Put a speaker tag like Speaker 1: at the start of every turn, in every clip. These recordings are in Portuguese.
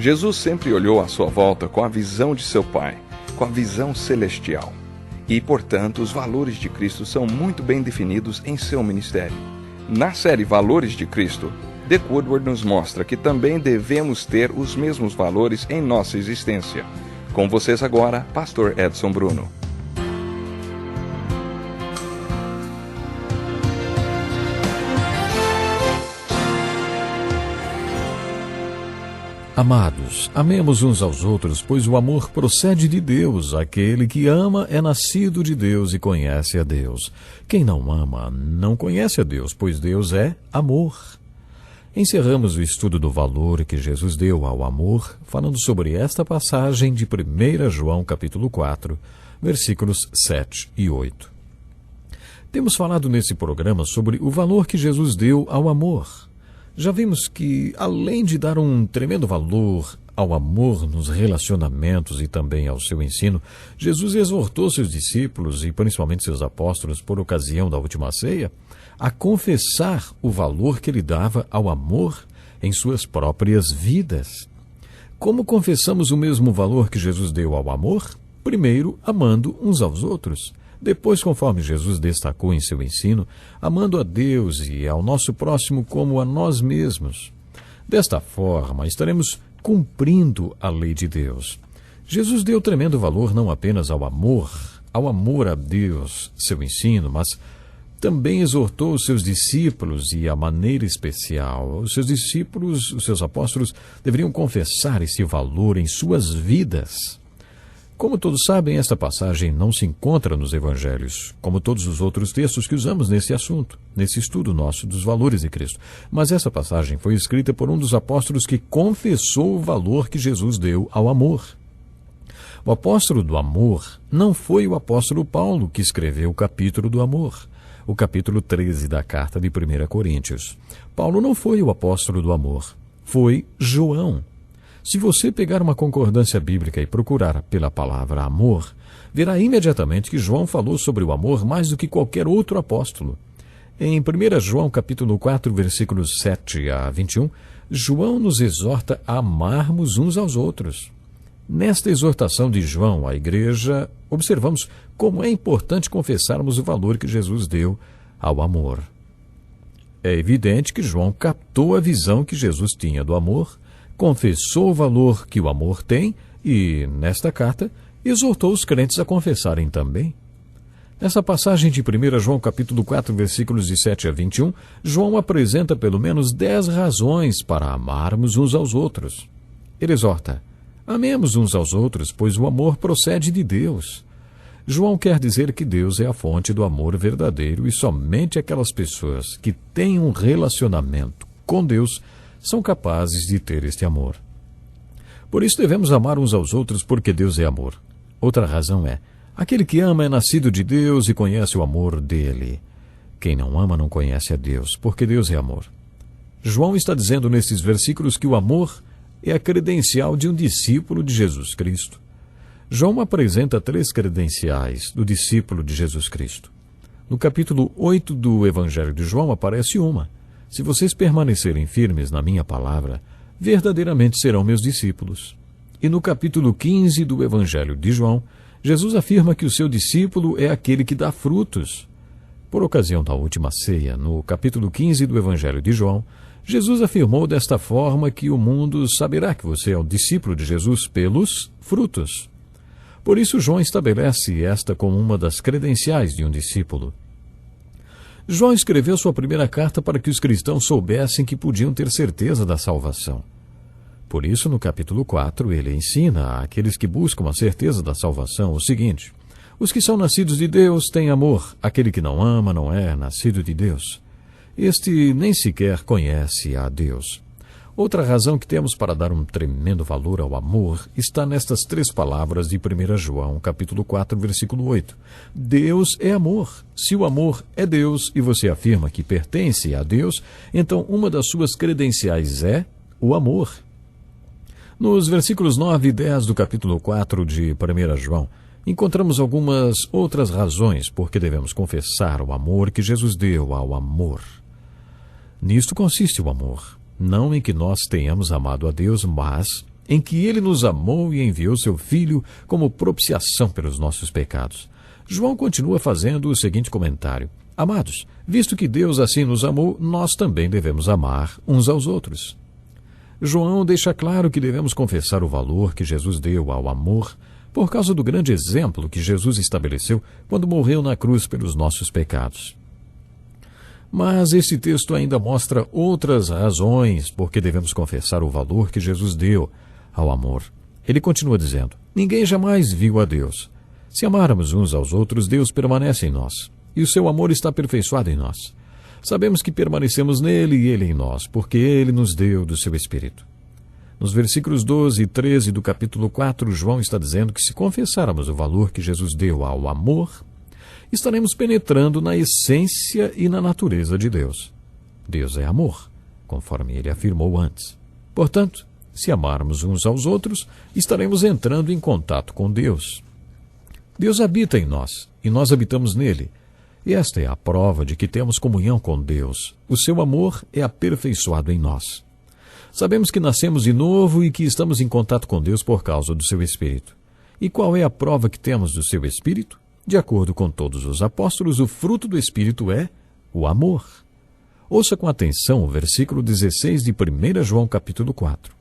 Speaker 1: Jesus sempre olhou à sua volta com a visão de seu Pai, com a visão celestial. E, portanto, os valores de Cristo são muito bem definidos em seu ministério. Na série Valores de Cristo, Dick Woodward nos mostra que também devemos ter os mesmos valores em nossa existência. Com vocês agora, Pastor Edson Bruno.
Speaker 2: Amados, amemos uns aos outros, pois o amor procede de Deus. Aquele que ama é nascido de Deus e conhece a Deus. Quem não ama não conhece a Deus, pois Deus é amor. Encerramos o estudo do valor que Jesus deu ao amor, falando sobre esta passagem de 1 João capítulo 4, versículos 7 e 8. Temos falado nesse programa sobre o valor que Jesus deu ao amor. Já vimos que, além de dar um tremendo valor ao amor nos relacionamentos e também ao seu ensino, Jesus exortou seus discípulos e principalmente seus apóstolos por ocasião da última ceia a confessar o valor que ele dava ao amor em suas próprias vidas. Como confessamos o mesmo valor que Jesus deu ao amor? Primeiro, amando uns aos outros. Depois, conforme Jesus destacou em seu ensino, amando a Deus e ao nosso próximo como a nós mesmos. Desta forma, estaremos cumprindo a lei de Deus. Jesus deu tremendo valor não apenas ao amor a Deus, seu ensino, mas também exortou os seus discípulos e a maneira especial. Os seus discípulos, os seus apóstolos, deveriam confessar esse valor em suas vidas. Como todos sabem, esta passagem não se encontra nos evangelhos, como todos os outros textos que usamos nesse assunto, nesse estudo nosso dos valores de Cristo. Mas essa passagem foi escrita por um dos apóstolos que confessou o valor que Jesus deu ao amor. O apóstolo do amor não foi o apóstolo Paulo que escreveu o capítulo do amor, o capítulo 13 da carta de 1 Coríntios. Paulo não foi o apóstolo do amor, foi João. Se você pegar uma concordância bíblica e procurar pela palavra amor, verá imediatamente que João falou sobre o amor mais do que qualquer outro apóstolo. Em 1 João capítulo 4, versículos 7 a 21, João nos exorta a amarmos uns aos outros. Nesta exortação de João à igreja, observamos como é importante confessarmos o valor que Jesus deu ao amor. É evidente que João captou a visão que Jesus tinha do amor, confessou o valor que o amor tem e, nesta carta, exortou os crentes a confessarem também. Nessa passagem de 1 João capítulo 4, versículos de 7 a 21, João apresenta pelo menos 10 razões para amarmos uns aos outros. Ele exorta: amemos uns aos outros, pois o amor procede de Deus. João quer dizer que Deus é a fonte do amor verdadeiro e somente aquelas pessoas que têm um relacionamento com Deus são capazes de ter este amor. Por isso devemos amar uns aos outros, porque Deus é amor. Outra razão é: aquele que ama é nascido de Deus e conhece o amor dele. Quem não ama não conhece a Deus, porque Deus é amor. João está dizendo nesses versículos que o amor é a credencial de um discípulo de Jesus Cristo. João apresenta 3 credenciais do discípulo de Jesus Cristo. No capítulo 8 do Evangelho de João aparece uma: se vocês permanecerem firmes na minha palavra, verdadeiramente serão meus discípulos. E no capítulo 15 do Evangelho de João, Jesus afirma que o seu discípulo é aquele que dá frutos. Por ocasião da última ceia, no capítulo 15 do Evangelho de João, Jesus afirmou desta forma que o mundo saberá que você é o discípulo de Jesus pelos frutos. Por isso, João estabelece esta como uma das credenciais de um discípulo. João escreveu sua primeira carta para que os cristãos soubessem que podiam ter certeza da salvação. Por isso, no capítulo 4, ele ensina àqueles que buscam a certeza da salvação o seguinte: os que são nascidos de Deus têm amor, aquele que não ama não é nascido de Deus. Este nem sequer conhece a Deus. Outra razão que temos para dar um tremendo valor ao amor está nestas 3 palavras de 1 João, capítulo 4, versículo 8. Deus é amor. Se o amor é Deus e você afirma que pertence a Deus, então uma das suas credenciais é o amor. Nos versículos 9 e 10 do capítulo 4 de 1 João, encontramos algumas outras razões por que devemos confessar o amor que Jesus deu ao amor. Nisto consiste o amor. Não em que nós tenhamos amado a Deus, mas em que ele nos amou e enviou seu Filho como propiciação pelos nossos pecados. João continua fazendo o seguinte comentário: Amados, visto que Deus assim nos amou, nós também devemos amar uns aos outros. João deixa claro que devemos confessar o valor que Jesus deu ao amor por causa do grande exemplo que Jesus estabeleceu quando morreu na cruz pelos nossos pecados. Mas esse texto ainda mostra outras razões por que devemos confessar o valor que Jesus deu ao amor. Ele continua dizendo: Ninguém jamais viu a Deus. Se amarmos uns aos outros, Deus permanece em nós, e o seu amor está aperfeiçoado em nós. Sabemos que permanecemos nele e ele em nós, porque ele nos deu do seu Espírito. Nos versículos 12 e 13 do capítulo 4, João está dizendo que se confessarmos o valor que Jesus deu ao amor, estaremos penetrando na essência e na natureza de Deus. Deus é amor, conforme ele afirmou antes. Portanto, se amarmos uns aos outros, estaremos entrando em contato com Deus. Deus habita em nós, e nós habitamos nele. E esta é a prova de que temos comunhão com Deus. O seu amor é aperfeiçoado em nós. Sabemos que nascemos de novo e que estamos em contato com Deus por causa do seu Espírito. E qual é a prova que temos do seu Espírito? De acordo com todos os apóstolos, o fruto do Espírito é o amor. Ouça com atenção o versículo 16 de 1 João capítulo 4.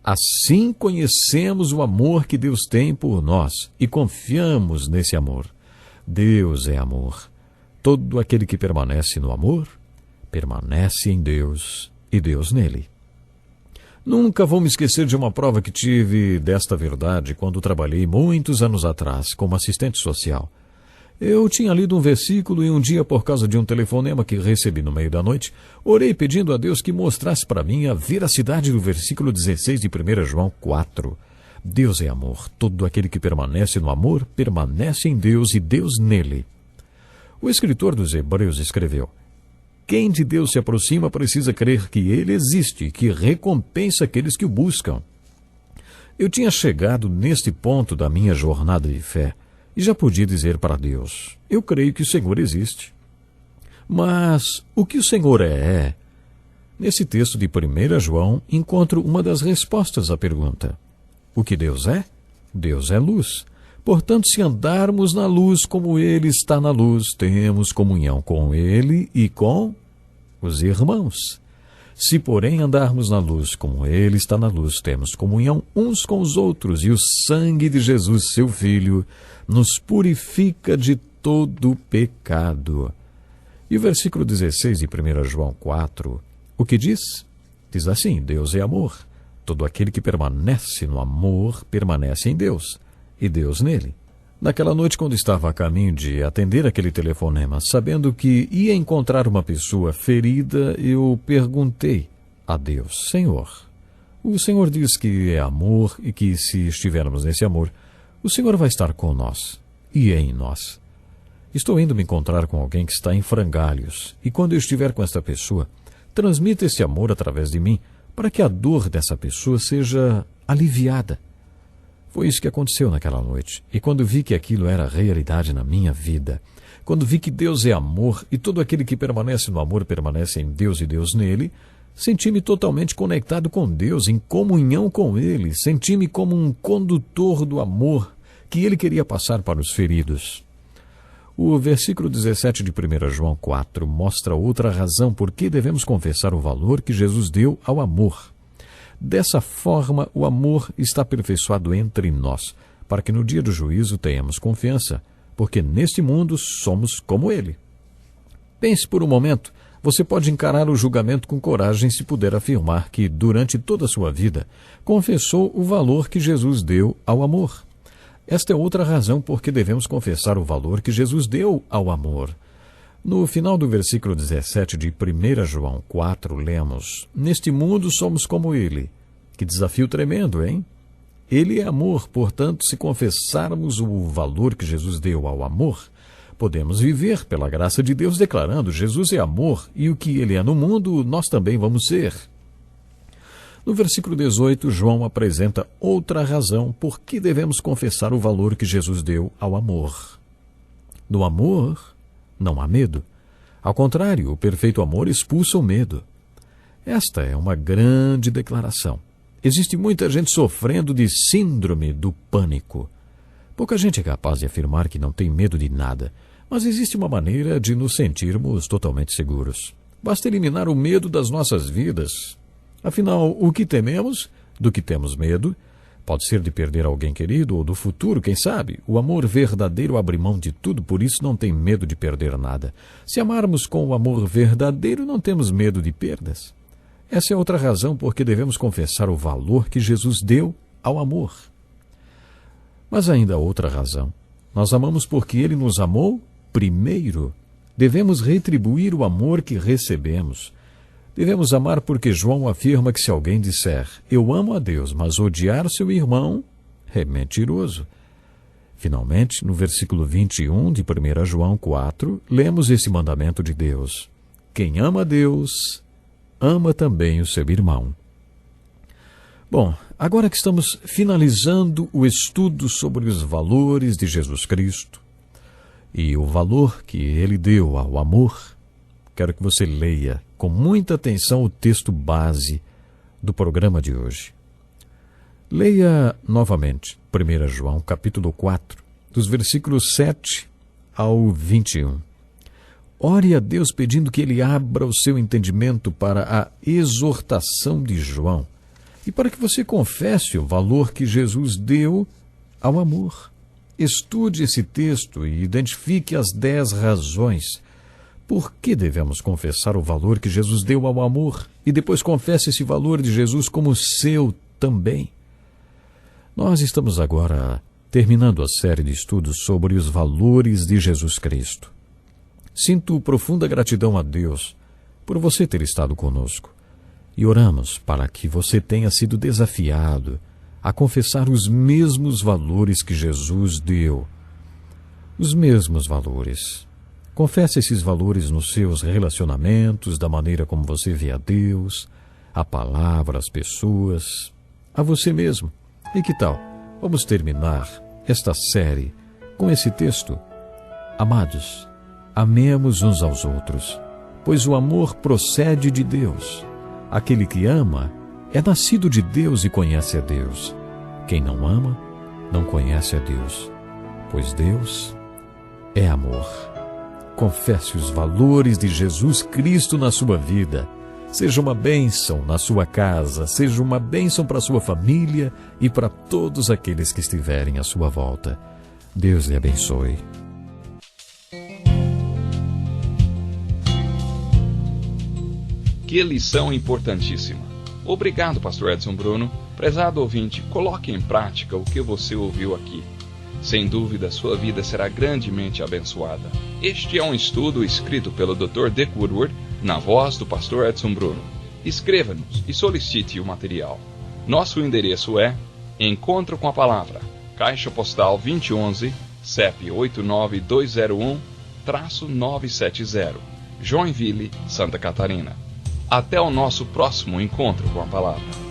Speaker 2: Assim conhecemos o amor que Deus tem por nós e confiamos nesse amor. Deus é amor. Todo aquele que permanece no amor, permanece em Deus e Deus nele. Nunca vou me esquecer de uma prova que tive desta verdade quando trabalhei muitos anos atrás como assistente social. Eu tinha lido um versículo e um dia, por causa de um telefonema que recebi no meio da noite, orei pedindo a Deus que mostrasse para mim a veracidade do versículo 16 de 1 João 4. Deus é amor. Todo aquele que permanece no amor, permanece em Deus e Deus nele. O escritor dos Hebreus escreveu: Quem de Deus se aproxima precisa crer que ele existe e que recompensa aqueles que o buscam. Eu tinha chegado neste ponto da minha jornada de fé e já podia dizer para Deus: eu creio que o Senhor existe. Mas o que o Senhor é? Nesse texto de 1 João, encontro uma das respostas à pergunta. O que Deus é? Deus é luz. Portanto, se andarmos na luz como ele está na luz, temos comunhão com ele e com os irmãos. Se, porém, andarmos na luz como ele está na luz, temos comunhão uns com os outros, e o sangue de Jesus, seu Filho, nos purifica de todo pecado. E o versículo 16 de 1 João 4, o que diz? Diz assim: Deus é amor. Todo aquele que permanece no amor, permanece em Deus, e Deus nele. Naquela noite, quando estava a caminho de atender aquele telefonema, sabendo que ia encontrar uma pessoa ferida, eu perguntei a Deus: Senhor, o Senhor diz que é amor e que se estivermos nesse amor, o Senhor vai estar com nós e em nós. Estou indo me encontrar com alguém que está em frangalhos, e quando eu estiver com esta pessoa, transmita esse amor através de mim, para que a dor dessa pessoa seja aliviada. Foi isso que aconteceu naquela noite. E quando vi que aquilo era realidade na minha vida, quando vi que Deus é amor e todo aquele que permanece no amor permanece em Deus e Deus nele, senti-me totalmente conectado com Deus, em comunhão com Ele. Senti-me como um condutor do amor que Ele queria passar para os feridos. O versículo 17 de 1 João 4 mostra outra razão por que devemos confessar o valor que Jesus deu ao amor. Dessa forma, o amor está aperfeiçoado entre nós, para que no dia do juízo tenhamos confiança, porque neste mundo somos como Ele. Pense por um momento, você pode encarar o julgamento com coragem se puder afirmar que, durante toda a sua vida, confessou o valor que Jesus deu ao amor. Esta é outra razão por que devemos confessar o valor que Jesus deu ao amor. No final do versículo 17 de 1 João 4, lemos: Neste mundo somos como Ele. Que desafio tremendo, hein? Ele é amor, portanto, se confessarmos o valor que Jesus deu ao amor, podemos viver pela graça de Deus declarando: Jesus é amor e o que Ele é no mundo, nós também vamos ser. No versículo 18, João apresenta outra razão por que devemos confessar o valor que Jesus deu ao amor. No amor, não há medo. Ao contrário, o perfeito amor expulsa o medo. Esta é uma grande declaração. Existe muita gente sofrendo de síndrome do pânico. Pouca gente é capaz de afirmar que não tem medo de nada, mas existe uma maneira de nos sentirmos totalmente seguros. Basta eliminar o medo das nossas vidas. Afinal, o que tememos, do que temos medo, pode ser de perder alguém querido ou do futuro, quem sabe? O amor verdadeiro abre mão de tudo, por isso não tem medo de perder nada. Se amarmos com o amor verdadeiro, não temos medo de perdas. Essa é outra razão por que devemos confessar o valor que Jesus deu ao amor. Mas ainda há outra razão. Nós amamos porque Ele nos amou primeiro. Devemos retribuir o amor que recebemos. Devemos amar porque João afirma que se alguém disser, eu amo a Deus, mas odiar seu irmão, é mentiroso. Finalmente, no versículo 21 de 1 João 4, lemos esse mandamento de Deus. Quem ama a Deus, ama também o seu irmão. Bom, agora que estamos finalizando o estudo sobre os valores de Jesus Cristo e o valor que Ele deu ao amor, quero que você leia com muita atenção o texto base do programa de hoje. Leia novamente 1 João, capítulo 4, dos versículos 7 ao 21. Ore a Deus pedindo que Ele abra o seu entendimento para a exortação de João e para que você confesse o valor que Jesus deu ao amor. Estude esse texto e identifique as 10 razões por que devemos confessar o valor que Jesus deu ao amor e depois confesse esse valor de Jesus como seu também. Nós estamos agora terminando a série de estudos sobre os valores de Jesus Cristo. Sinto profunda gratidão a Deus por você ter estado conosco e oramos para que você tenha sido desafiado a confessar os mesmos valores que Jesus deu. Os mesmos valores. Confesse esses valores nos seus relacionamentos, da maneira como você vê a Deus, a palavra, as pessoas, a você mesmo. E que tal? Vamos terminar esta série com esse texto. Amados, amemos uns aos outros, pois o amor procede de Deus. Aquele que ama é nascido de Deus e conhece a Deus. Quem não ama, não conhece a Deus, pois Deus é amor. Confesse os valores de Jesus Cristo na sua vida. Seja uma bênção na sua casa, seja uma bênção para a sua família e para todos aqueles que estiverem à sua volta. Deus lhe abençoe.
Speaker 1: Que lição importantíssima. Obrigado, Pastor Edson Bruno. Prezado ouvinte, coloque em prática o que você ouviu aqui. Sem dúvida, sua vida será grandemente abençoada. Este é um estudo escrito pelo Dr. Dick Woodward, na voz do Pastor Edson Bruno. Escreva-nos e solicite o material. Nosso endereço é Encontro com a Palavra, Caixa Postal 2011, CEP 89201-970, Joinville, Santa Catarina. Até o nosso próximo Encontro com a Palavra.